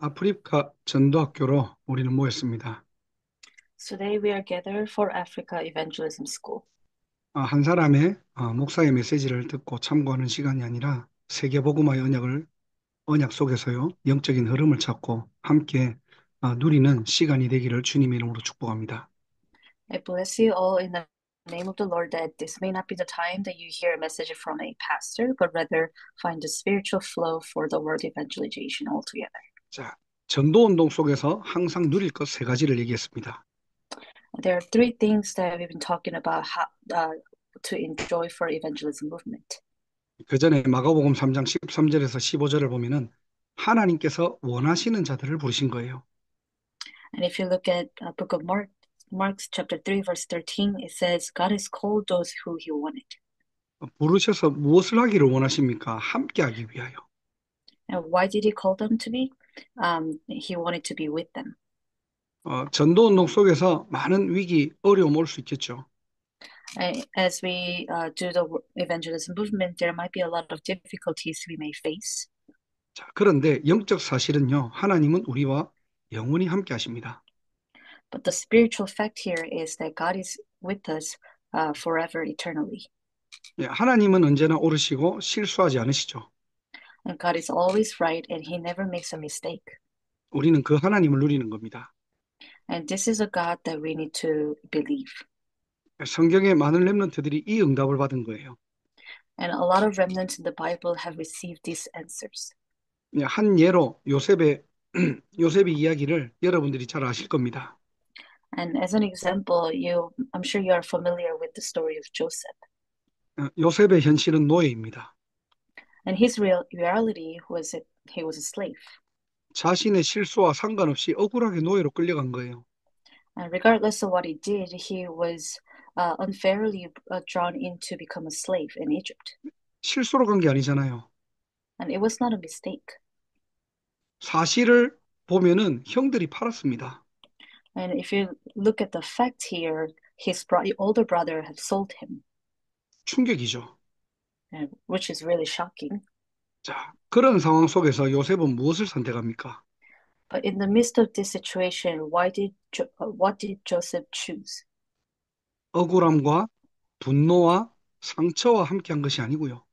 아프리카 전도학교로 우리는 모였습니다. Today we are gathered for Africa Evangelism School. 한 사람의 목사의 메시지를 듣고 참고하는 시간이 아니라 세계복음화의 언약 속에서요, 영적인 흐름을 찾고 함께 누리는 시간이 되기를 주님의 이름으로 축복합니다. I bless you all in the name of the Lord that this may not be the time that you hear a message from a pastor, but rather find the spiritual flow for the word evangelization altogether. 자, 전도운동 속에서 항상 누릴 것 세 가지를 얘기했습니다. There are three things that we've been talking about how to enjoy for evangelism movement. 그 전에 마가복음 3장 13절에서 15절을 보면은 하나님께서 원하시는 자들을 부르신 거예요. And if you look at book of Mark chapter 3 verse 13, it says God has called those who he wanted. 부르셔서 무엇을 하기를 원하십니까? 함께 하기 위하여. And why did he call them to be? He wanted to be with them. 전도운동 속에서 많은 위기, 어려움 올 수 있겠죠. As we do the evangelism movement, there might be a lot of difficulties we may face. 자, 그런데 영적 사실은요, 하나님은 우리와 영원히 함께 하십니다. But the spiritual fact here is that God is with us forever, eternally. 예, 하나님은 언제나 옳으시고 실수하지 않으시죠. And God is always right and he never makes a mistake. 우리는 그 하나님을 누리는 겁니다. And this is a God that we need to believe. 성경의 많은 렘넌트들이 이 응답을 받은 거예요. And a lot of remnants in the Bible have received these answers. 예, 한 예로 요셉의 이야기를 여러분들이 잘 아실 겁니다. And as an example, I'm sure you are familiar with the story of Joseph. 요셉의 현실은 노예입니다. And his reality was that he was a slave. 자신의 실수와 상관없이 억울하게 노예로 끌려간 거예요. And regardless of what he did, he was unfairly drawn in to become a slave in Egypt. 실수로 간 게 아니잖아요. And it was not a mistake. 사실을 보면은 형들이 팔았습니다. And if you look at the fact here, his older brother had sold him, 충격이죠. which is really shocking. 자, 그런 상황 속에서 요셉은 무엇을 선택합니까? But in the midst of this situation, what did Joseph choose? 억울함과 분노와 상처와 함께한 것이 아니고요.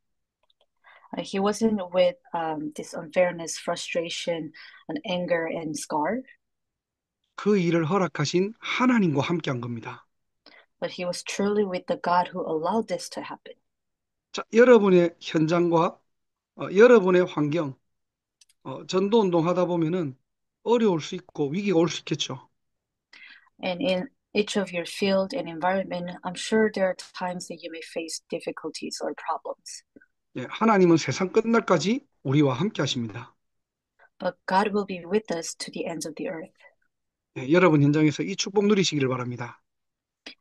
He wasn't with this unfairness, frustration, and anger and scar, 그 일을 허락하신 하나님과 함께한 겁니다. but he was truly with the God who allowed this to happen. 자, 여러분의 현장과 여러분의 환경, 전도운동 하다 보면은 어려울 수 있고 위기가 올 수 있겠죠. And in each of your field and environment, I'm sure there are times that you may face difficulties or problems. 예, 하나님은 세상 끝날까지 우리와 함께 하십니다. But God will be with us to the ends of the earth. 예, 여러분 현장에서 이 축복 누리시기를 바랍니다.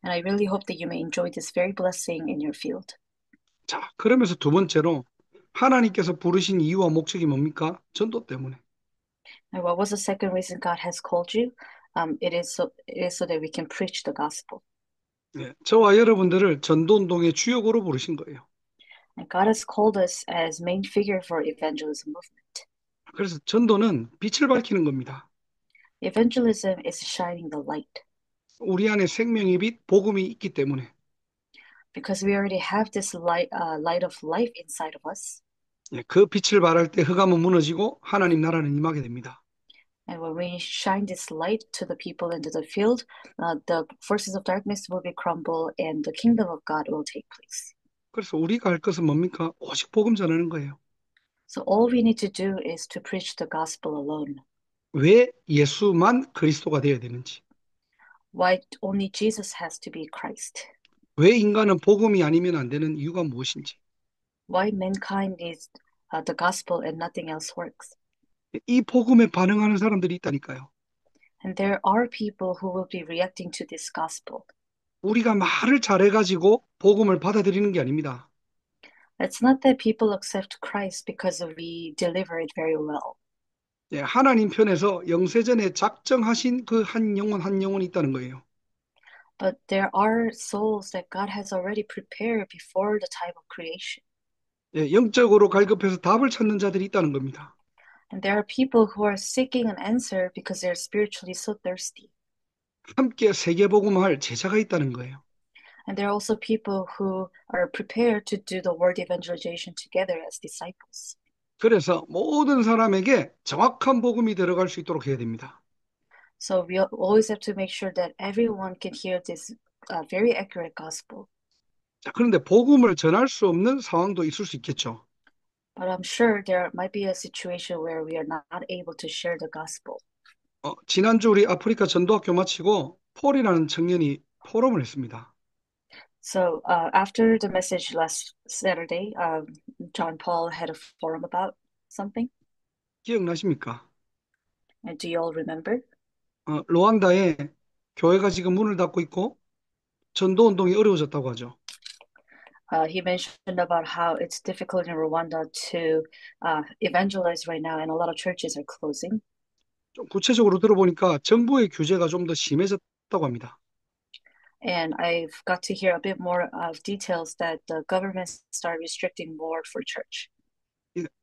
And I really hope that you may enjoy this very blessing in your field. 자, 그러면서 두 번째로 하나님께서 부르신 이유와 목적이 뭡니까? 전도 때문에. And what was the second reason God has called you? It is so that we can preach the gospel. 예, 저와 여러분들을 전도운동의 주역으로 부르신 거예요. And God has called us as main figure for evangelism movement. 그래서 전도는 빛을 밝히는 겁니다. Evangelism is shining the light 우리 안에 생명의 빛, 복음이 있기 때문에. because we already have this light of life inside of us. 예, 그 빛을 발할 때 흑암은 무너지고 하나님 나라는 임하게 됩니다. And when we shine this light to the people into the field, the forces of darkness will be crumbled and the kingdom of God will take place. 그래서 우리가 할 것은 뭡니까? 오직 복음 전하는 거예요. So all we need to do is to preach the gospel alone. 왜 예수만 그리스도가 되어야 되는지. Why only Jesus has to be Christ? 왜 인간은 복음이 아니면 안 되는 이유가 무엇인지. Why mankind needs the gospel and nothing else works? 이 복음에 반응하는 사람들이 있다니까요. And there are people who will be reacting to this gospel. 우리가 말을 잘해가지고 복음을 받아들이는 게 아닙니다. It's not that people accept Christ because we deliver it very well. 예, 하나님 편에서 영세전에 작정하신 그 한 영혼 한 영혼이 있다는 거예요. But there are souls that God has already prepared before the time of creation. 예, 영적으로 갈급해서 답을 찾는 자들이 있다는 겁니다. And there are people who are seeking an answer because they're spiritually so thirsty. 함께 세계복음화할 제자가 있다는 거예요. And there are also people who are prepared to do the word evangelization together as disciples. 그래서 모든 사람에게 정확한 복음이 들어갈 수 있도록 해야 됩니다. So we always have to make sure that everyone can hear this very accurate gospel. 자, 그런데 복음을 전할 수 없는 상황도 있을 수 있겠죠. But I'm sure there might be a situation where we are not able to share the gospel. 지난주 우리 아프리카 전도학교 마치고 폴이라는 청년이 포럼을 했습니다. So after the message last Saturday, John Paul had a forum about something. 기억나십니까? And do you all remember? 루안다에 교회가 지금 문을 닫고 있고 전도 운동이 어려워졌다고 하죠. He mentioned about how it's difficult in Rwanda to evangelize right now, and a lot of churches are closing. 좀 구체적으로 들어보니까 정부의 규제가 좀 더 심해졌다고 합니다. And I've got to hear a bit more of details that the government started restricting more for church.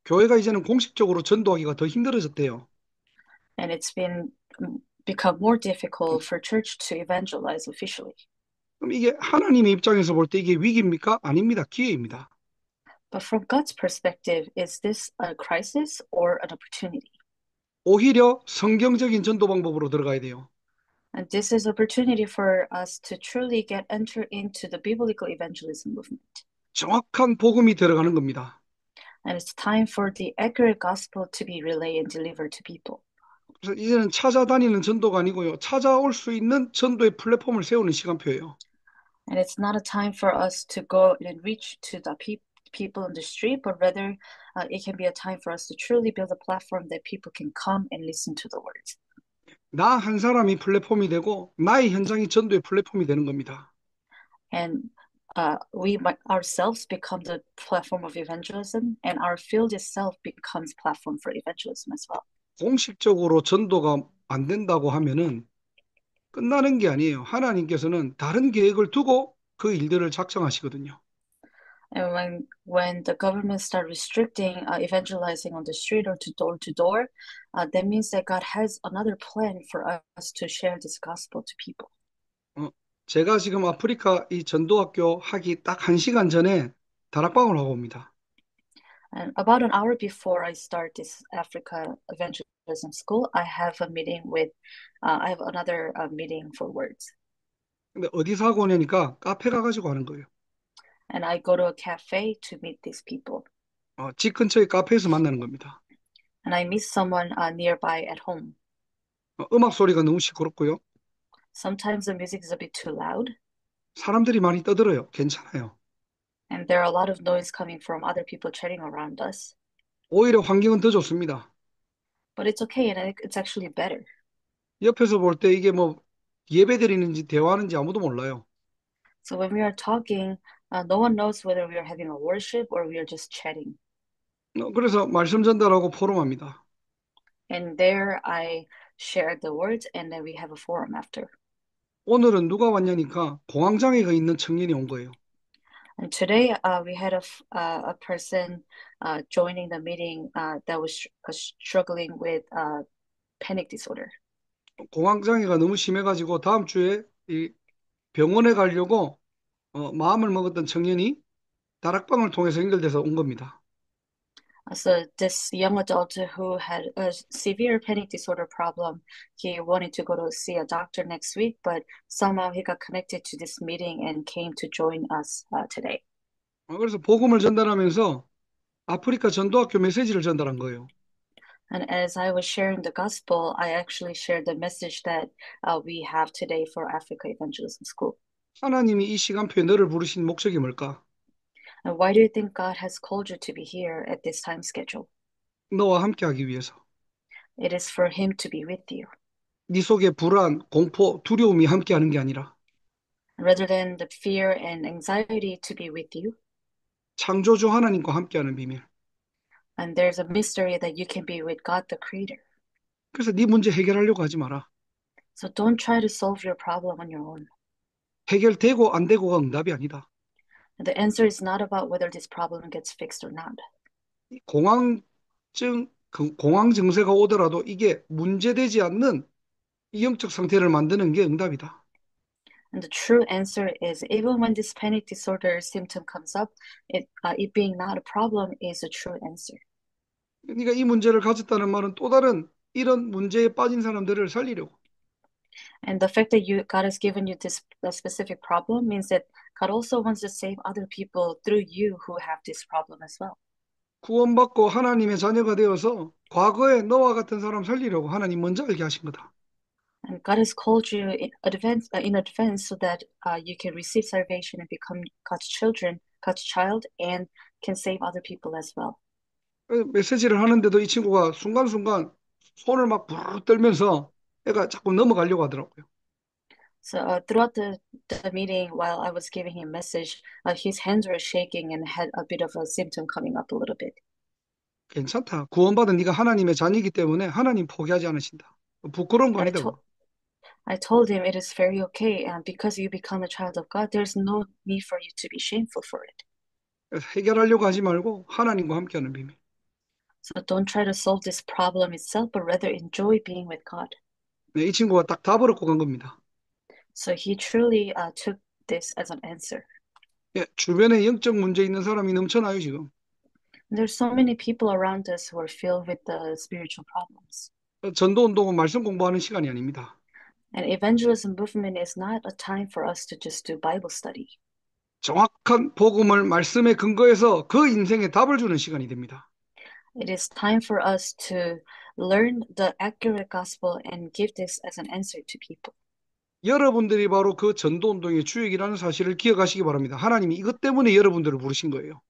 교회가 이제는 공식적으로 전도하기가 더 힘들어졌대요. And it's been become more difficult for church to evangelize officially. 그럼 이게 하나님의 입장에서 볼 때 이게 위기입니까? 아닙니다. 기회입니다. But from God's perspective, is this a crisis or an opportunity? 오히려 성경적인 전도 방법으로 들어가야 돼요. And this is opportunity for us to truly get enter into the biblical evangelism movement. 정확한 복음이 들어가는 겁니다. And it's time for the accurate gospel to be relayed and delivered to people. 그래서 이제는 찾아다니는 전도가 아니고요. 찾아올 수 있는 전도의 플랫폼을 세우는 시간표예요. And it's not a time for us to go and reach to the people in the street, but rather it can be a time for us to truly build a platform that people can come and listen to the words. 나 한 사람이 플랫폼이 되고 나의 현장이 전도의 플랫폼이 되는 겁니다. And we ourselves become the platform of evangelism, and our field itself becomes platform for evangelism as well. 공식적으로 전도가 안 된다고 하면은 끝나는 게 아니에요. 하나님께서는 다른 계획을 두고 그 일들을 작정하시거든요. And when the government start restricting evangelizing on the street or to door, that means that God has another plan for us to share this gospel to people. 제가 지금 아프리카 이 전도학교 하기 딱 1시간 전에 다락방을 하고 옵니다. And about an hour before I start this Africa evangelism school, I have a meeting with, I have another meeting for words. 근데 어디서 하고 오냐니까 카페 가가지고 하는 거예요. And I go to a cafe to meet these people. 집 근처의 카페에서 만나는 겁니다. And I meet someone nearby at home. 음악 소리가 너무 시끄럽고요. Sometimes the music is a bit too loud, 사람들이 많이 떠들어요. 괜찮아요. and there are a lot of noise coming from other people chatting around us. 오히려 환경은 더 좋습니다. But it's okay, and it's actually better. 옆에서 볼 때 이게 뭐 예배 드리는지 대화하는지 아무도 몰라요. So when we are talking, no one knows whether we are having a worship or we are just chatting. 그래서 말씀 전달하고 포럼합니다. And there I shared the words, and then we have a forum after. 오늘은 누가 왔냐니까 공황장애가 있는 청년이 온 거예요. And today we had a person joining the meeting that was struggling with panic disorder. 공황장애가 너무 심해가지고 다음 주에 이 병원에 가려고 마음을 먹었던 청년이 다락방을 통해서 연결돼서 온 겁니다. So this young adult who had a severe panic disorder problem, he wanted to go to see a doctor next week, but somehow he got connected to this meeting and came to join us today. 그래서 복음을 전달하면서 아프리카 전도학교 메시지를 전달한 거예요. And as I was sharing the gospel, I actually shared the message that we have today for Africa Evangelism School. 하나님이 이 시간표에 너를 부르신 목적이 뭘까? And why do you think God has called you to be here at this time schedule? 너와 함께하기 위해서. It is for Him to be with you. 네 속에 불안, 공포, 두려움이 함께하는 게 아니라 Rather than the fear and anxiety to be with you. 창조주 하나님과 함께하는 비밀. And there's a mystery that you can be with God the Creator. 그래서 네 문제 해결하려고 하지 마라. So don't try to solve your problem on your own. 해결되고 안 되고가 응답이 아니다. The answer is not about whether this problem gets fixed or not. 공황증 그 공황 증세가 오더라도 이게 문제되지 않는 이 영적 상태를 만드는 게 응답이다. And the true answer is even when this panic disorder symptom comes up, it being not a problem is a true answer. 네가 이 문제를 가졌다는 말은 또 다른 이런 문제에 빠진 사람들을 살리려고. And the fact that God has given you this specific problem means that God also wants to save other people through you who have this problem as well. 구원받고 하나님의 자녀가 되어서 과거에 너와 같은 사람 살리려고 하나님 먼저 알게 하신 거다. And God has called you in advance so that you can receive salvation and become God's children, God's child, and can save other people as well. 메시지를 하는데도 이 친구가 순간순간 손을 막 부르르 떨면서 애가 자꾸 넘어가려고 하더라고요. So throughout the meeting, while I was giving him message, his hands were shaking and had a bit of a symptom coming up a little bit. 괜찮다. 구원받은 네가 하나님의 자녀이기 때문에 하나님 포기하지 않으신다. 부끄러운 거 And 아니다. 그거. I told him it is very okay, and because you become a child of God, there's no need for you to be shameful for it. 그래서 해결하려고 하지 말고 하나님과 함께하는 비밀. So don't try to solve this problem itself, but rather enjoy being with God. 네, 이 친구가 딱 답을 얻고 간 겁니다. So he truly took this as an answer. 예, 주변에 영적 문제 있는 사람이 넘쳐나요, 지금. There's so many people around us who are filled with the spiritual problems. 전도 운동은 말씀 공부하는 시간이 아닙니다. And evangelism movement is not a time for us to just do Bible study. 정확한 복음을 말씀에 근거해서 그 인생에 답을 주는 시간이 됩니다. It is time for us to learn the accurate gospel and give this as an answer to people. 여러분들이 바로 그 전도 운동의 주역이라는 사실을 기억하시기 바랍니다. 하나님이 이것 때문에 여러분들을 부르신 거예요.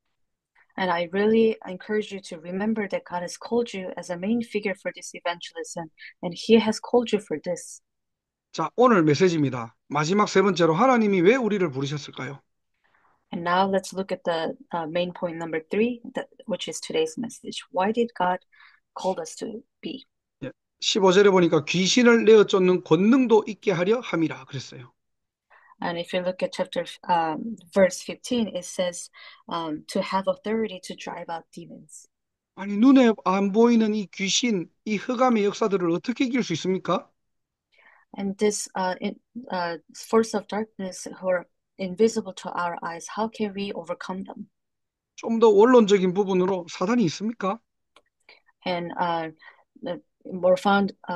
And I really encourage you to remember that God has called you as a main figure for this evangelism, and He has called you for this. 자, 오늘 메시지입니다. 마지막 세 번째로 하나님이 왜 우리를 부르셨을까요? And now let's look at the main point number three, which is today's message. Why did God call us to be? 예, 15절에 보니까 귀신을 내어 쫓는 권능도 있게 하려 함이라 그랬어요. And if you look at chapter verse 15, it says to have authority to drive out demons. 아니, 눈에 안 보이는 이 귀신, 이 흑암의 역사들을 어떻게 이길 수 있습니까? And this force of darkness who are invisible to our eyes, how can we overcome them? 좀 더 원론적인 부분으로 사단이 있습니까? And the more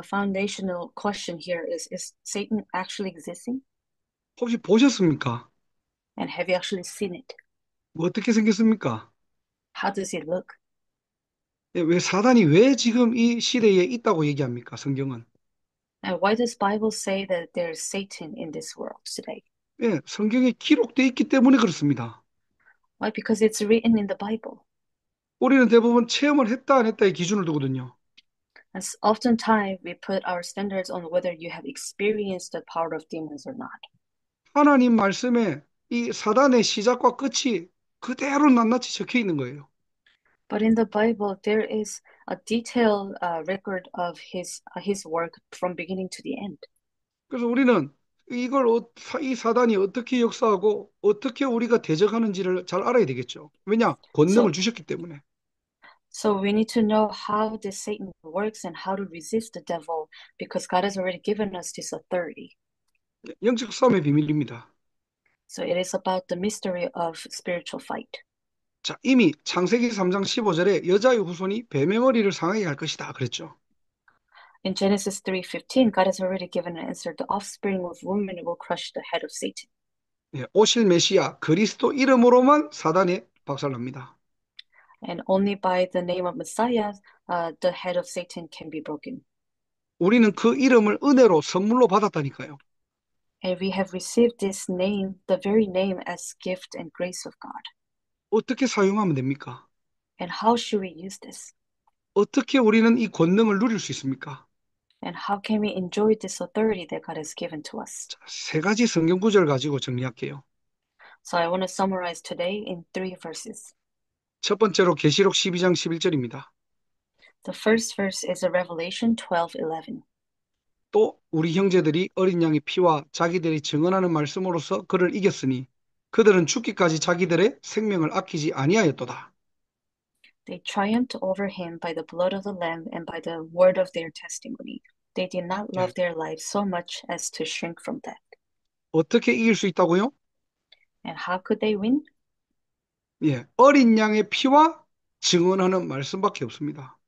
foundational question here is Satan actually existing? 혹시 보셨습니까? And have you actually seen it? 뭐 어떻게 생겼습니까? How does it look? 예, 왜 사단이 왜 지금 이 시대에 있다고 얘기합니까? 성경은. And why does Bible say that there's Satan in this world today? 예, 성경에 기록돼 있기 때문에 그렇습니다. Why? Because it's written in the Bible. 우리는 대부분 체험을 했다 안 했다의 기준을 두거든요. And oftentimes we put our standards on whether you have experienced the power of demons or not. 하나님 말씀에 이 사단의 시작과 끝이 그대로 낱낱이 적혀 있는 거예요. But in the Bible, there is a detailed record of his work from beginning to the end. 그래서 우리는 이걸 이 사단이 어떻게 역사하고 어떻게 우리가 대적하는지를 잘 알아야 되겠죠. 왜냐? 권능을 So, 주셨기 때문에. so we need to know how this Satan works and how to resist the devil because God has already given us this authority. 영적 싸움의 비밀입니다. So it is about the mystery of spiritual fight. 자, 이미 창세기 3장 15절에 여자의 후손이 뱀의 머리를 상하게 할 것이다 그랬죠. In Genesis 3:15, God has already given an answer. The offspring of woman will crush the head of Satan. 예, 오실 메시아 그리스도 이름으로만 사단이 박살납니다. And only by the name of Messiah, the head of Satan can be broken. 우리는 그 이름을 은혜로 선물로 받았다니까요. And we have received this name, the very name, as gift and grace of God. 어떻게 사용하면 됩니까? And how should we use this? 어떻게 우리는 이 권능을 누릴 수 있습니까? And how can we enjoy this authority that God has given to us? 자, 세 가지 성경 구절 가지고 정리할게요. So I want to summarize today in three verses. 첫 번째로 계시록 12장 11절입니다. The first verse is a Revelation 12:11. 또 우리 형제들이 어린 양의 피와 자기들이 증언하는 말씀으로써 그를 이겼으니 그들은 죽기까지 자기들의 생명을 아끼지 아니하였도다. They triumphed over him by the blood of the Lamb and by the word of their testimony. They did not 예, love their lives so much as to shrink from death. 어떻게 이길 수 있다고요? And how could they win? 예, 어린 양의 피와 증언하는 말씀밖에 없습니다.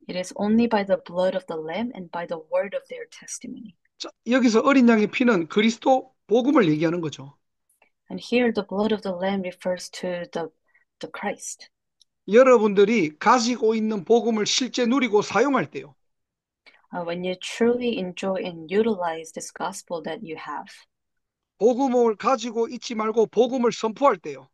It is only by the blood of the Lamb and by the word of their testimony. 자, 여기서 어린 양의 피는 그리스도 복음을 얘기하는 거죠. And here the blood of the Lamb refers to the Christ. 여러분들이 가지고 있는 복음을 실제 누리고 사용할 때요. When you truly enjoy and utilize this gospel that you have, 복음을 가지고 있지 말고 복음을 선포할 때요.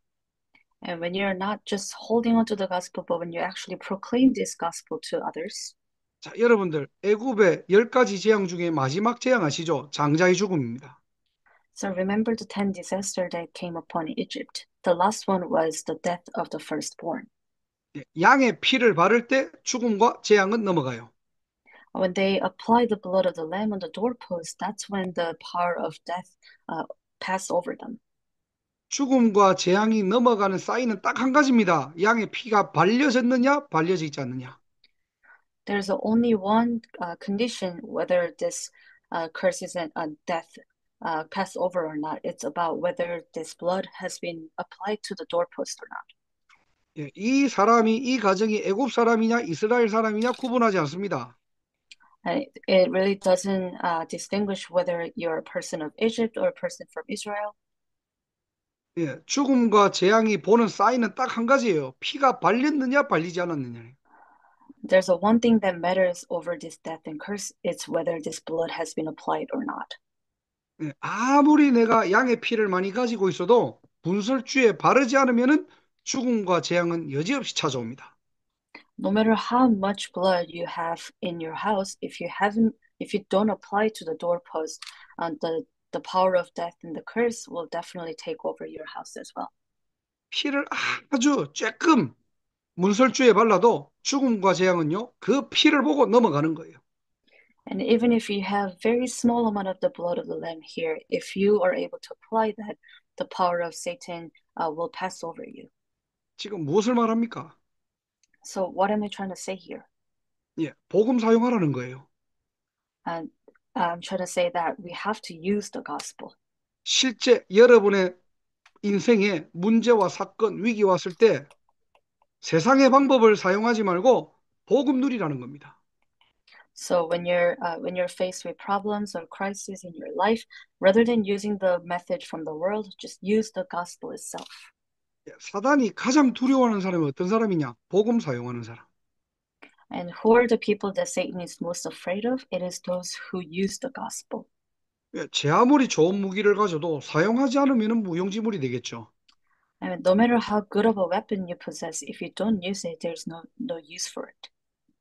and when you're not just holding on to the gospel, but when you actually proclaim this gospel to others, 자, 여러분들 애굽의 10가지 재앙 중에 마지막 재앙 아시죠? 장자의 죽음입니다. so remember the 10 disaster that came upon Egypt. The last one was the death of the firstborn. 예, 양의 피를 바를 때 죽음과 재앙은 넘어가요. When they apply the blood of the lamb on the doorpost, that's when the power of death passed over them. 죽음과 재앙이 넘어가는 사인은 딱 한 가지입니다. 양의 피가 발려졌느냐, 발려져 있지 않느냐. There's only one condition whether this curse is a death pass over or not. It's about whether this blood has been applied to the doorpost or not. 예, 이 사람이 이 가정이 애굽 사람이냐 이스라엘 사람이냐 구분하지 않습니다. It really doesn't distinguish whether you're a person of Egypt or a person from Israel. 예, 죽음과 재앙이 보는 사인은 딱 한 가지예요. 피가 발렸느냐 발리지 않았느냐. There's a one thing that matters over this death and curse. It's whether this blood has been applied or not. 예, 아무리 내가 양의 피를 많이 가지고 있어도 분설주에 바르지 않으면은 죽음과 재앙은 여지없이 찾아옵니다. No matter how much blood you have in your house, if you don't apply to the doorpost, the power of death and the curse will definitely take over your house as well. 피를 아주 쬐끔 문설주에 발라도 죽음과 재앙은요, 그 피를 보고 넘어가는 거예요. And even if you have very small amount of the blood of the lamb here, if you are able to apply that, the power of Satan will pass over you. 지금 무엇을 말합니까? So what am I trying to say here? 예, 복음 사용하라는 거예요. And I'm trying to say that we have to use the gospel. 실제 여러분의 인생에 문제와 사건, 위기 왔을 때 세상의 방법을 사용하지 말고 복음 누리라는 겁니다. So when you're faced with problems or crises in your life, rather than using the method from the world, just use the gospel itself. 예, 사단이 가장 두려워하는 사람이 어떤 사람이냐? 복음 사용하는 사람. And who are the people that Satan is most afraid of? It is those who use the gospel. 예, 제 아무리 좋은 무기를 가져도 사용하지 않으면 무용지물이 되겠죠. I mean, no matter how good of a weapon you possess, if you don't use it, there's no use for it.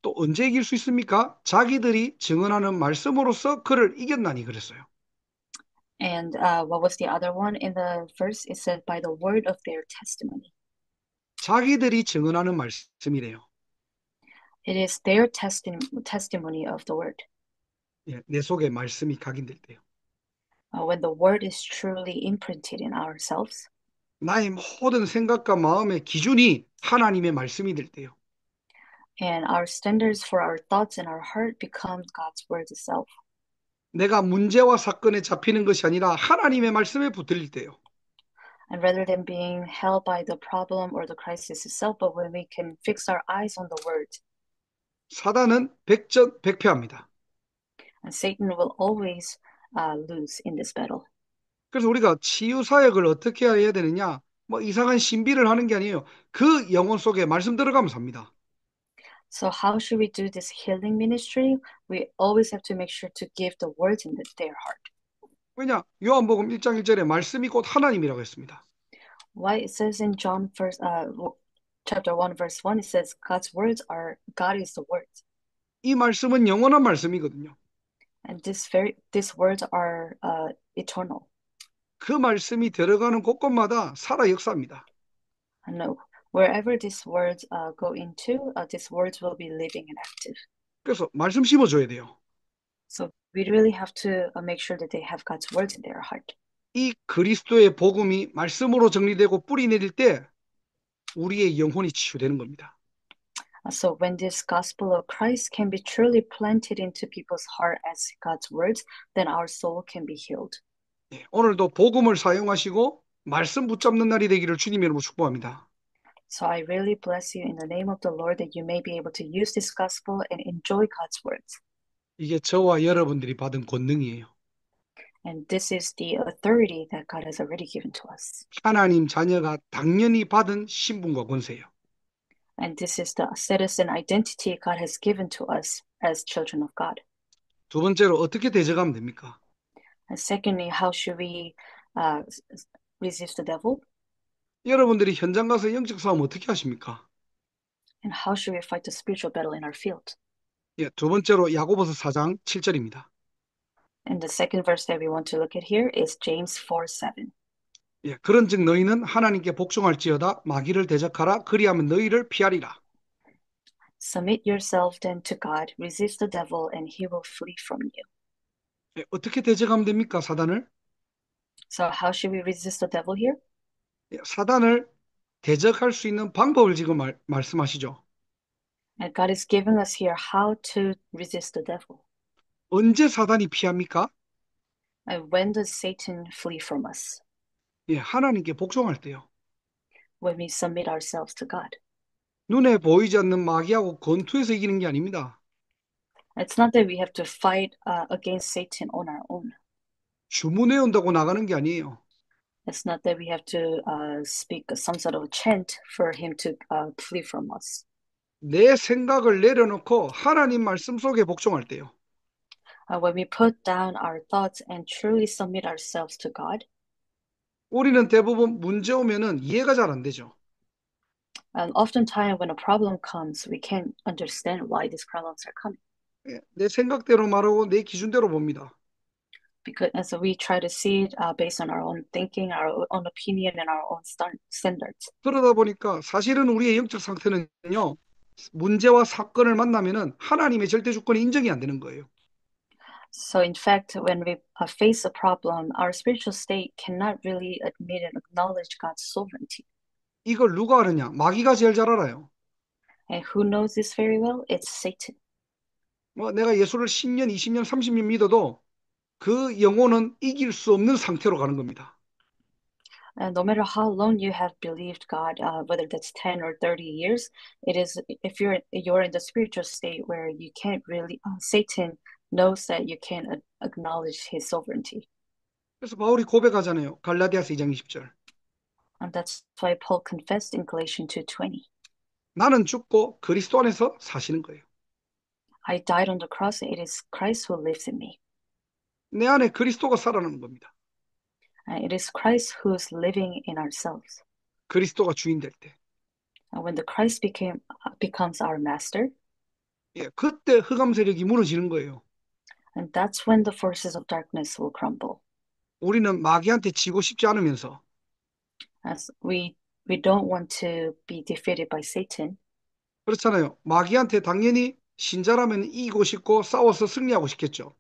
또 언제 이길 수 있습니까? 자기들이 증언하는 말씀으로써 그를 이겼나니 그랬어요. And what was the other one in the verse? It said by the word of their testimony. 자기들이 증언하는 말씀이래요. It is their testimony of the word. 예, 내 속에 말씀이 각인될 때요. When the word is truly imprinted in ourselves, 나의 모든 생각과 마음의 기준이 하나님의 말씀이 될 때요. and our standards for our thoughts and our heart become God's word itself. 내가 문제와 사건에 잡히는 것이 아니라 하나님의 말씀에 붙들릴 때요. And rather than being held by the problem or the crisis itself, but when we can fix our eyes on the word, 사단은 백전백패합니다. and Satan will always lose in this battle. 그래서 우리가 치유 사역을 어떻게 해야 되느냐? 뭐 이상한 신비를 하는 게 아니에요. 그 영혼 속에 말씀 들어가면서 합니다. So how should we do this healing ministry? We always have to make sure to give the words in their heart. 왜냐? 요한복음 1장 1절에 말씀이 곧 하나님이라고 했습니다. Why it says in John chapter 1 verse 1, it says God's words are God is the word. 이 말씀은 영원한 말씀이거든요. And these words are eternal. 그 말씀이 들어가는 곳곳마다 살아 역사합니다. And wherever these words go into, these words will be living and active. 그래서 말씀 심어줘야 돼요. So we really have to make sure that they have God's words in their heart. 이 그리스도의 복음이 말씀으로 정리되고 뿌리 내릴 때 우리의 영혼이 치유되는 겁니다. So when this gospel of Christ can be truly planted into people's heart as God's words, then our soul can be healed. 예, 오늘도 복음을 사용하시고 말씀 붙잡는 날이 되기를 주님의 이름으로 축복합니다. So I really bless you in the name of the Lord that you may be able to use this gospel and enjoy God's words. 이게 저와 여러분들이 받은 권능이에요. And this is the authority that God has already given to us. 하나님 자녀가 당연히 받은 신분과 권세예요. And this is the status and identity God has given to us as children of God. 두 번째로 어떻게 대적하면 됩니까? And secondly, how should we uh, resist the devil? 여러분들이 현장 가서 영적 싸움 어떻게 하십니까? And how should we fight the spiritual battle in our field? 예, 두 번째로 야고보서 4장 7절입니다. And the second verse that we want to look at here is James 4:7. 예, 그런즉 너희는 하나님께 복종할지어다 마귀를 대적하라 그리하면 너희를 피하리라. Submit yourself then to God, resist the devil, and he will flee from you. 예, 어떻게 대적하면 됩니까? 사단을? So how should we resist the devil here? 예, 사단을 대적할 수 있는 방법을 지금 말씀하시죠. And God is giving us here how to resist the devil. 언제 사단이 피합니까? And when does Satan flee from us? 예, 하나님께 복종할 때요. When we submit ourselves to God. 눈에 보이지 않는 마귀하고 권투에서 이기는 게 아닙니다. It's not that we have to fight against Satan on our own. 주문해 온다고 나가는 게 아니에요. It's not that we have to speak some sort of chant for him to flee from us. 내 생각을 내려놓고 하나님 말씀 속에 복종할 때요. When we put down our thoughts and truly submit ourselves to God, 우리는 대부분 문제 오면은 이해가 잘 안 되죠. and oftentimes when a problem comes, we can't understand why these problems are coming. 예, 내 생각대로 말하고 내 기준대로 봅니다. Because and so we try to see it based on our own thinking, our own opinion, and our own standards. 그러다 보니까 사실은 우리의 영적 상태는요. 문제와 사건을 만나면은 하나님의 절대 주권이 인정이 안 되는 거예요. So in fact, when we face a problem, our spiritual state cannot really admit and acknowledge God's sovereignty. 이걸 누가 아느냐? 마귀가 제일 잘 알아요. And who knows this very well? It's Satan. 뭐 내가 예수를 10년, 20년, 30년 믿어도 그 영혼은 이길 수 없는 상태로 가는 겁니다. And no matter how long you have believed God, whether that's 10 or 30 years, it is if you're in the spiritual state where you can't really Satan knows that you can't acknowledge his sovereignty. 그래서 바울이 고백하잖아요. 갈라디아서 2장 20절. And that's why Paul confessed in Galatians 2:20. 나는 죽고 그리스도 안에서 사시는 거예요. I died on the cross, and it is Christ who lives in me. 내 안에 그리스도가 살아나는 겁니다. And it is Christ who's living in ourselves. 그리스도가 주인 될 때. And when the Christ becomes our master, 예, 그때 흑암 세력이 무너지는 거예요. and that's when the forces of darkness will crumble. 우리는 마귀한테 지고 싶지 않으면서 As we don't want to be defeated by Satan. 그렇잖아요. 마귀한테 당연히 신자라면 이기고 싶고 싸워서 승리하고 싶겠죠.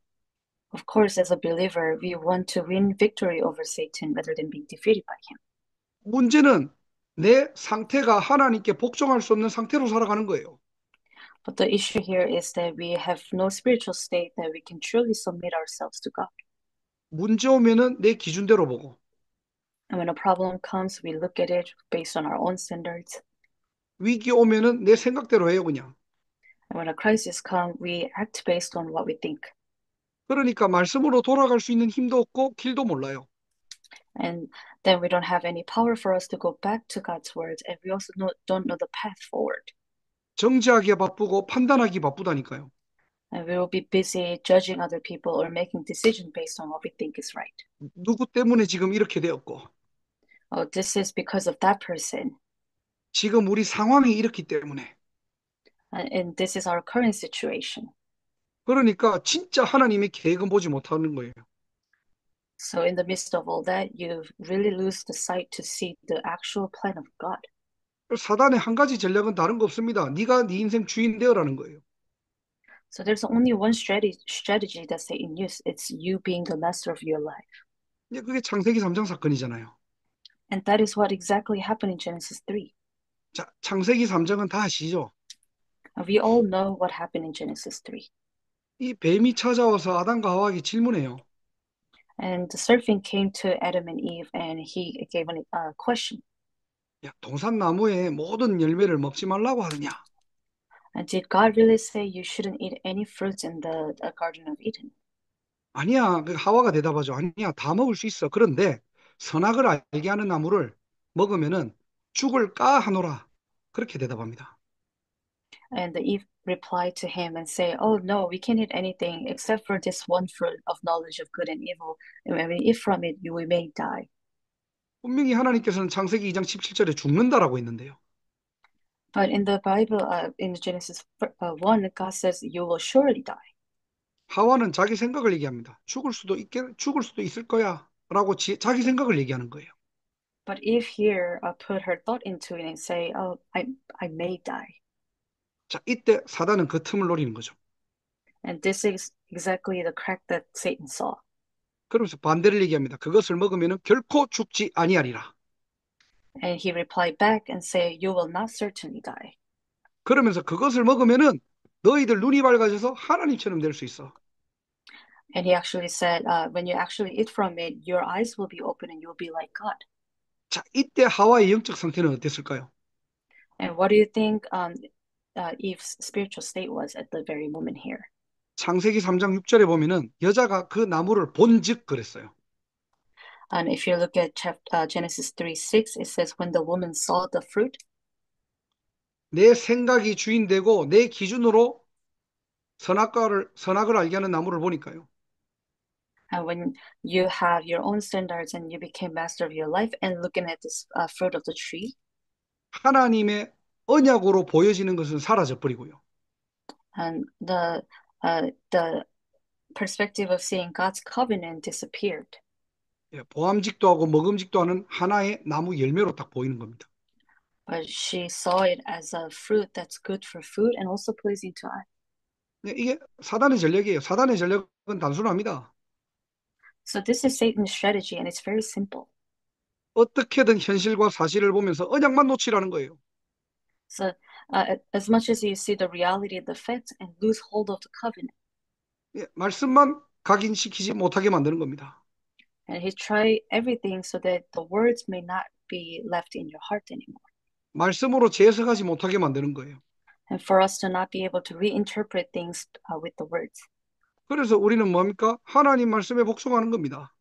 Of course, as a believer, we want to win victory over Satan rather than being defeated by him. 문제는 내 상태가 하나님께 복종할 수 없는 상태로 살아가는 거예요. But the issue here is that we have no spiritual state that we can truly submit ourselves to God. 문제 오면은 내 기준대로 보고 And when a problem comes, we look at it based on our own standards. 위기 오면은 내 생각대로 해요, 그냥. And when a crisis comes, we act based on what we think. 그러니까 말씀으로 돌아갈 수 있는 힘도 없고 길도 몰라요. And then we don't have any power for us to go back to God's words, and we also don't know the path forward. 정죄하기에 바쁘고 판단하기 바쁘다니까요. And we will be busy judging other people or making decisions based on what we think is right. 누구 때문에 지금 이렇게 되었고 Oh, this is because of that person. 지금 우리 상황이 이렇기 때문에 And this is our current situation. 그러니까 진짜 하나님의 계획은 보지 못하는 거예요. So in the midst of all that, you really lose the sight to see the actual plan of God. 사단의 한 가지 전략은 다른 거 없습니다. 네가 네 인생 주인 되어라는 거예요. So there's only one strategy that Satan uses. It's you being the master of your life. 이제 그게 창세기 3장 사건이잖아요. And that is what exactly happened in Genesis 3. 자, 창세기 3장은 다 아시죠? We all know what happened in Genesis 3. 이 뱀이 찾아와서 아담과 하와에게 질문해요. And the serpent came to Adam and Eve and he gave a question. 야, 동산 나무의 모든 열매를 먹지 말라고 하더냐? And did God really say you shouldn't eat any fruits in the Garden of Eden? 아니야. 그 하와가 대답하죠. 아니야. 다 먹을 수 있어. 그런데 선악을 알게 하는 나무를 먹으면은 죽을까 하노라. 그렇게 대답합니다. And the Eve replied to him and say, "Oh no, we can't eat anything except for this one fruit of knowledge of good and evil. And when we eat from it, we may die." 분명히 하나님께서는 창세기 2장 17절에 죽는다라고 했는데요. But in the Bible, in Genesis 1, God says, "You will surely die." 하와는 자기 생각을 얘기합니다. 죽을 수도 있을 거야. 라고 자기 생각을 얘기하는 거예요. But Eve here put her thought into it and say, "Oh, I may die." 자, 이때 사단은 그 틈을 노리는 거죠. And this is exactly the crack that Satan saw. 그러면서 반대를 얘기합니다. 그것을 먹으면 결코 죽지 아니하리라. And he replied back and say, "You will not certainly die." 그러면서 그것을 먹으면은 너희들 눈이 밝아져서 하나님처럼 될 수 있어. And he actually said, when you actually eat from it, your eyes will be open and you'll be like God. 자, 이때 하와의 영적 상태는 어땠을까요? And what do you think Eve's spiritual state was at the very moment here? 창세기 3장 6절에 보면은 여자가 그 나무를 본즉 그랬어요. And if you look at Genesis 3:6, it says, when the woman saw the fruit, 내 생각이 주인 되고 내 기준으로 선악을 알게 하는 나무를 보니까요. and when you have your own standards and you became master of your life and looking at this fruit of the tree, 하나님의 언약으로 보여지는 것은 사라져 버리고요. and the perspective of seeing God's covenant disappeared. 예, 보암직도 하고 먹음직도 하는 하나의 나무 열매로 딱 보이는 겁니다. But she saw it as a fruit that's good for food and also pleasing to eye. 예, 이게 사단의 전략이에요. 사단의 전략은 단순합니다. So this is Satan's strategy, and it's very simple. 어떻게든 현실과 사실을 보면서 언약만 놓치라는 거예요. So as much as you see the reality of the facts and lose hold of the covenant, 예, 말씀만 각인시키지 못하게 만드는 겁니다. and he tried everything so that the words may not be left in your heart anymore, 말씀으로 재해석하지 못하게 만드는 거예요. and for us to not be able to reinterpret things with the words. 그래서 우리는 뭡니까? 하나님 말씀에 복종하는 겁니다.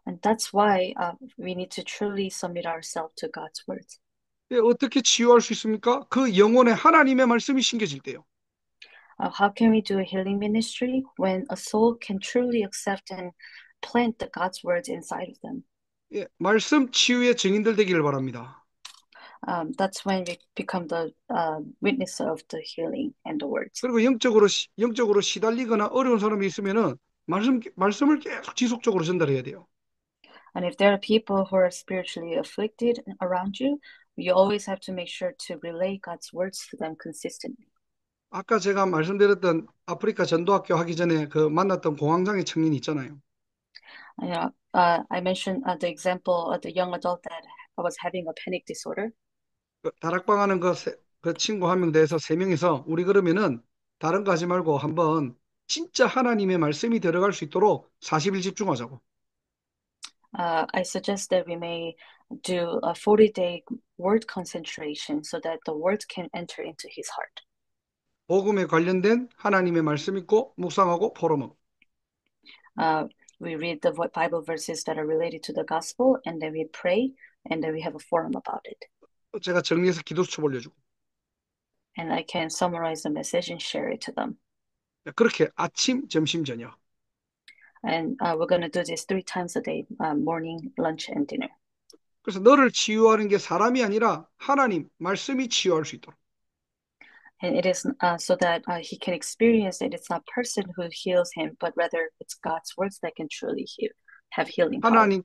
And that's why we need to truly submit ourselves to God's words. 예, 어떻게 치유할 수 있습니까? 그 영혼에 하나님의 말씀이 심겨질 때요. How can we do a healing ministry when a soul can truly accept and plant the God's words inside of them? 예, 말씀 치유의 증인들 되기를 바랍니다. That's when we become the witness of the healing and the words. 그리고 영적으로 시달리거나 어려운 사람이 있으면은 말씀을 계속 지속적으로 전달해야 돼요. And if there are people who are spiritually afflicted around you, you always have to make sure to relay God's words to them consistently. 아까 제가 말씀드렸던 아프리카 전도학교 하기 전에 그 만났던 공황장애 청년이 있잖아요. I mentioned the example of the young adult that was having a panic disorder. 그 다락방하는 그 친구 한 명 대해서 세 명이서 우리 그러면은 다른 거 하지 말고 한번 진짜 하나님의 말씀이 들어갈 수 있도록 40일 집중하자고. I suggest that we may do a 40-day word concentration so that the words can enter into his heart. 복음에 관련된 하나님의 말씀 있고 묵상하고 포럼하고. We read the Bible verses that are related to the gospel, and then we pray, and then we have a forum about it. 제가 정리해서 기도수첩 올려주고. And I can summarize the message and share it to them. 그렇게 아침, 점심, 저녁. And we're going to do this 3 times a day, morning, lunch, and dinner. 그래서 너를 치유하는 게 사람이 아니라 하나님 말씀이 치유할 수 있도록. And it is so that he can experience that it's not person who heals him, but rather it's God's words that can truly have healing power.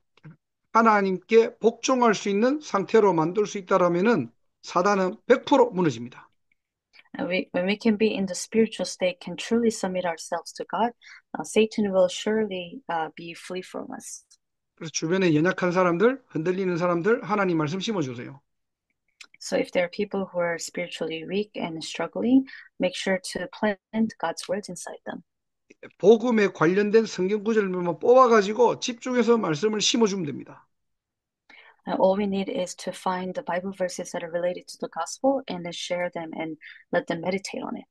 하나님께 복종할 수 있는 상태로 만들 수 있다라면은 사단은 100% 무너집니다. And when we can be in the spiritual state, can truly submit ourselves to God, Satan will surely be flee from us. 그래서 주변에 연약한 사람들, 흔들리는 사람들 하나님 말씀 심어주세요. So if there are people who are spiritually weak and struggling, make sure to plant God's words inside them. 복음에 관련된 성경 구절만 뽑아가지고 집중해서 말씀을 심어주면 됩니다. And all we need is to find the Bible verses that are related to the gospel and then share them and let them meditate on it.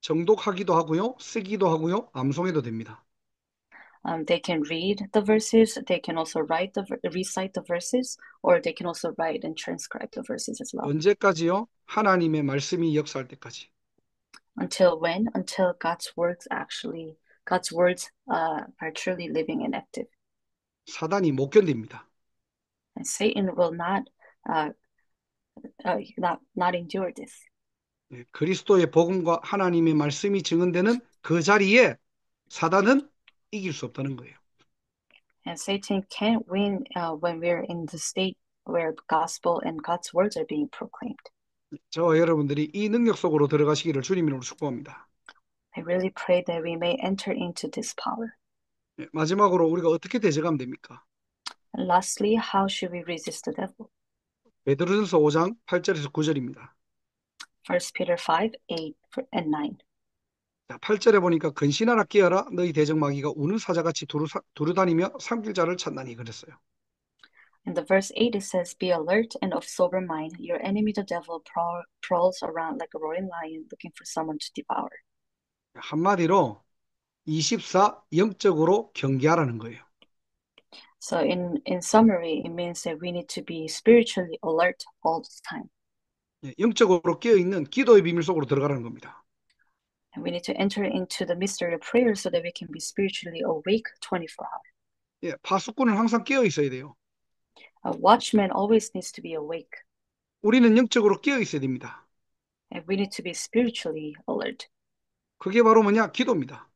정독하기도 하고요, 쓰기도 하고요, 암송해도 됩니다. They can read the verses, they can also recite the verses, or they can also write and transcribe the verses as well. 언제까지요? 하나님의 말씀이 역사할 때까지. Until when? Until God's words are truly living and active. 사단이 못 견딥니다. And Satan will uh, not endure this. 예, 그리스도의 복음과 하나님의 말씀이 증언되는 그 자리에 사단은 이길 수 없다는 거예요. And Satan can't win when we're in the state where gospel and God's words are being proclaimed. 저와 여러분들이 이 능력 속으로 들어가시기를 주님 이름으로 축복합니다. I really pray that we may enter into this power. 예, 마지막으로 우리가 어떻게 대적하면 됩니까? And lastly, how should we resist the devil? 베드로전서 5장 8절에서 9절입니다. 1 Peter 5, 8 and 9. 자, 8절에 보니까 근신하라 깨어라 너희 대적마귀가 우는 사자같이 두루다니며 삼킬 자를 찾나니 그랬어요. In the verse 8 it says, Be alert and of sober mind. Your enemy the devil prowls around like a roaring lion looking for someone to devour. 한마디로 24 영적으로 경계하라는 거예요. So in summary, it means that we need to be spiritually alert all the time. 예, 영적으로 깨어있는 기도의 비밀 속으로 들어가라는 겁니다. And we need to enter into the mystery of prayer so that we can be spiritually awake 24 hours. 예, 파수꾼은 항상 깨어 있어야 돼요. A watchman always needs to be awake. 우리는 영적으로 깨어 있어야 됩니다. And we need to be spiritually alert. 그게 바로 뭐냐? 기도입니다.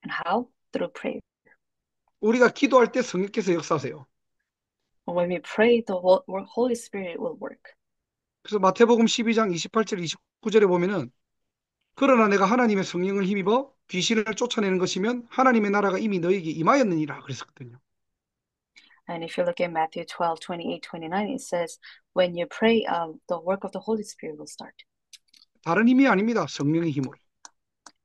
And how? Through prayer. 우리가 기도할 때 성령께서 역사하세요. When we pray, the Holy Spirit will work. 그래서 마태복음 12장 28절 29절에 보면은 그러나 내가 하나님의 성령을 힘입어 귀신을 쫓아내는 것이면 하나님의 나라가 이미 너에게 임하였느니라 그랬었거든요. And if you look at Matthew 12, 28, 29, it says, when you pray, the work of the Holy Spirit will start. 다른 힘이 아닙니다. 성령의 힘으로.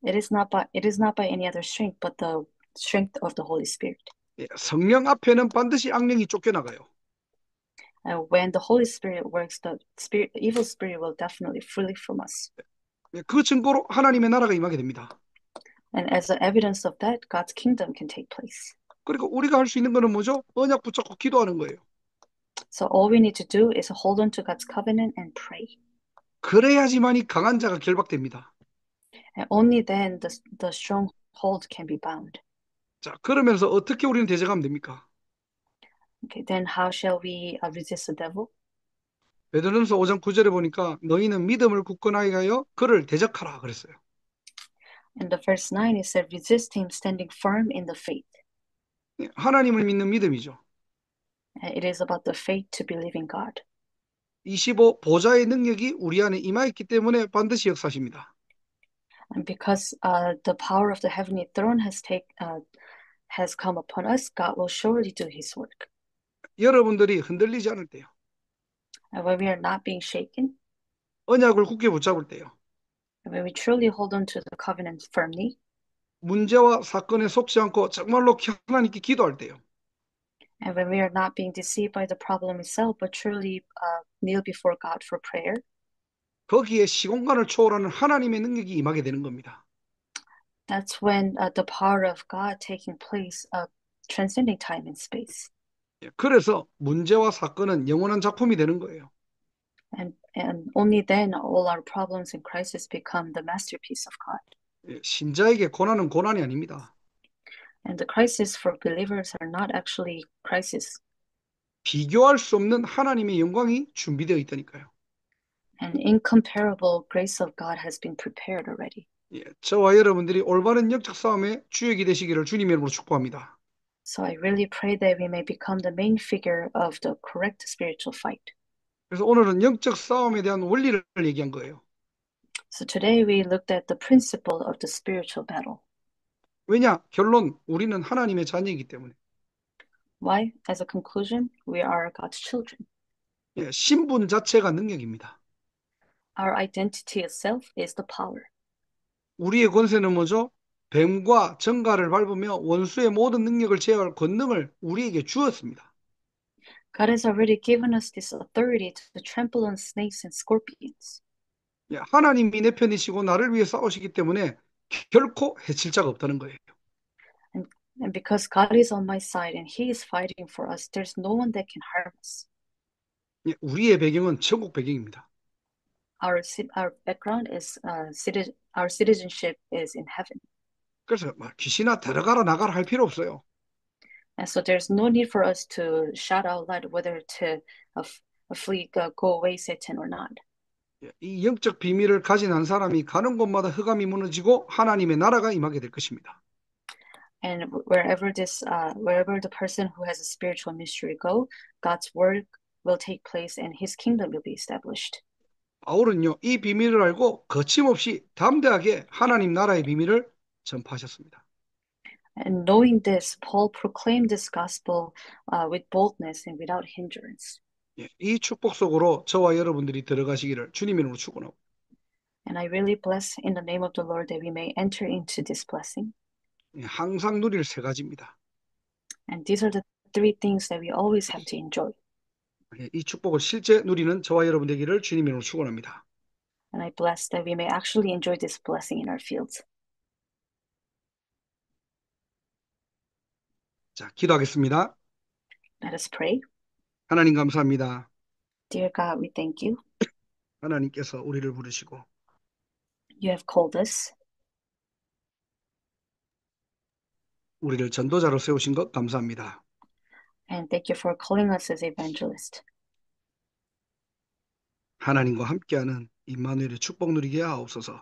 It is not by any other strength, but the strength of the Holy Spirit. 예, 성령 앞에는 반드시 악령이 쫓겨나가요. And when the Holy Spirit works, the evil spirit will definitely flee from us. 예, 그 증거로 하나님의 나라가 임하게 됩니다. And as an evidence of that, God's kingdom can take place. 그리고 우리가 할 수 있는 거는 뭐죠? 언약 붙잡고 기도하는 거예요. So all we need to do is hold on to God's covenant and pray. 그래야지만이 강한 자가 결박됩니다. And only then the stronghold can be bound. 자, 그러면서 어떻게 우리는 대적하면 됩니까? Okay, then how shall we resist the devil? 베드로전서 5장 9절에 보니까 너희는 믿음을 굳건하게 하여 그를 대적하라 그랬어요. In the verse 9, it said, resist him standing firm in the faith. 예, 하나님을 믿는 믿음이죠. And it is about the faith to believe in God. 25 보좌의 능력이 우리 안에 임하였기 때문에 반드시 역사하십니다. And because the power of the heavenly throne has come upon us, God will surely do his work. 여러분들이 흔들리지 않을 때요. And when we are not being shaken, 언약을 굳게 붙잡을 때요. and when we truly hold on to the covenant firmly, 문제와 사건에 속지 않고 정말로 하나님께 기도할 때요. and when we are not being deceived by the problem itself, but truly kneel before God for prayer, 거기에 시공간을 초월하는 하나님의 능력이 임하게 되는 겁니다. that's when the power of God taking place, transcending time and space. 그래서 문제와 사건은 영원한 작품이 되는 거예요. And only then all our problems and crises become the masterpiece of God. 신자에게 고난은 고난이 아닙니다. And the crises for believers are not actually crises. 비교할 수 없는 하나님의 영광이 준비되어 있다니까요. An incomparable grace of God has been prepared already. 저와 여러분들이 올바른 영적 싸움의 주역이 되시기를 주님의 이름으로 축복합니다. So I really pray that we may become the main figure of the correct spiritual fight. 그래서 오늘은 영적 싸움에 대한 원리를 얘기한 거예요. So today we looked at the principle of the spiritual battle. 왜냐? 결론, 우리는 하나님의 자녀이기 때문에. Why? As a conclusion, we are God's children. 예, 신분 자체가 능력입니다. Our identity itself is the power. 우리의 권세는 뭐죠? 뱀과 정갈을 밟으며 원수의 모든 능력을 제어할 권능을 우리에게 주었습니다. God has already given us this authority to trample on snakes and scorpions. 예, 하나님이 내 편이시고 나를 위해 싸우시기 때문에 결코 해칠 자가 없다는 거예요. And, and because God is on my side and He is fighting for us, there's no one that can harm us. 예, 우리의 배경은 천국 배경입니다. Our background is our citizenship is in heaven. 그래서 막 귀신아 들어가라 나가라 할 필요 없어요. And so there's no need for us to shout out loud whether to flee, go away, Satan, or not. 예, 이 영적 비밀을 가진 한 사람이 가는 곳마다 흑암이 무너지고 하나님의 나라가 임하게 될 것입니다. And wherever the person who has a spiritual mystery go, God's work will take place and His kingdom will be established. 바울은요, 이 비밀을 알고 거침없이 담대하게 하나님 나라의 비밀을 전파하셨습니다. And knowing this, Paul proclaimed this gospel with boldness and without hindrance. 예, 이 축복 속으로 저와 여러분들이 들어가시기를 주님 이름으로 축원하고 And I really bless in the name of the Lord that we may enter into this blessing. 예, 항상 누릴 세 가지입니다. And these are the three things that we always have to enjoy. 예, 이 축복을 실제 누리는 저와 여러분 되기를 주님 이름으로 축원합니다. And I bless that we may actually enjoy this blessing in our fields. 자, 기도하겠습니다. Let us pray. 하나님 감사합니다. Dear God, we thank you. 하나님께서 우리를 부르시고 You have called us 우리를 전도자로 세우신 것 감사합니다. and thank you for calling us as evangelists. 하나님과 함께하는 임마누엘의 축복 누리게 하옵소서.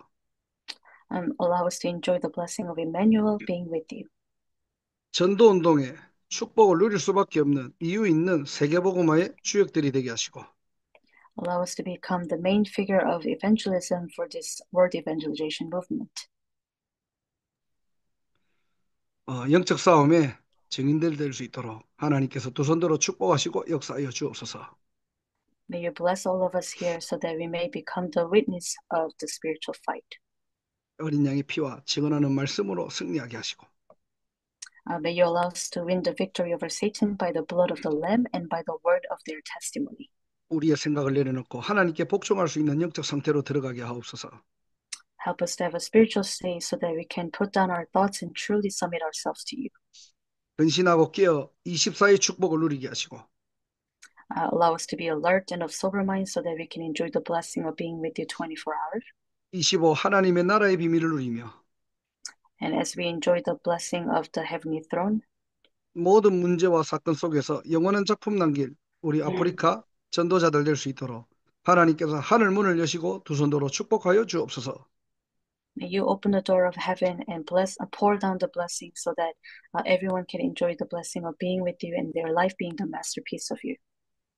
Allow us to enjoy the blessing of Emmanuel being with you. 전도 운동에 축복을 누릴 수밖에 없는 이유 있는 세계복음화의 주역들이 되게 하시고 Allow us to become the main figure of evangelism for this world evangelization movement. 영적 싸움에 증인들 될 수 있도록 하나님께서 두 손들어 축복하시고 역사하여 주옵소서. May you bless all of us here so that we may become the witness of the spiritual fight. 어린 양의 피와 증언하는 말씀으로 승리하게 하시고 May you allow us to win the victory over Satan by the blood of the Lamb and by the word of their testimony. 우리의 생각을 내려놓고 하나님께 복종할 수 있는 영적 상태로 들어가게 하옵소서. Help us to have a spiritual state so that we can put down our thoughts and truly submit ourselves to you. 근신하고 깨어 24의 축복을 누리게 하시고 Allow us to be alert and of sober mind so that we can enjoy the blessing of being with you 24 hours. 25 하나님의 나라의 비밀을 누리며 And as we enjoy the blessing of the heavenly throne, 모든 문제와 사건 속에서 영원한 작품 남길 우리 아프리카 전도자들 될 수 있도록 하나님께서 하늘 문을 여시고 두 손으로 축복하여 주옵소서. may you open the door of heaven and pour down the blessing so that everyone can enjoy the blessing of being with you and their life being the masterpiece of you.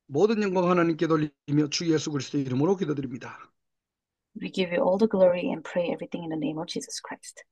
모든 영광 하나님께 돌리며 주 예수 그리스도의 이름으로 기도드립니다. We give you all the glory and pray everything in the name of Jesus Christ.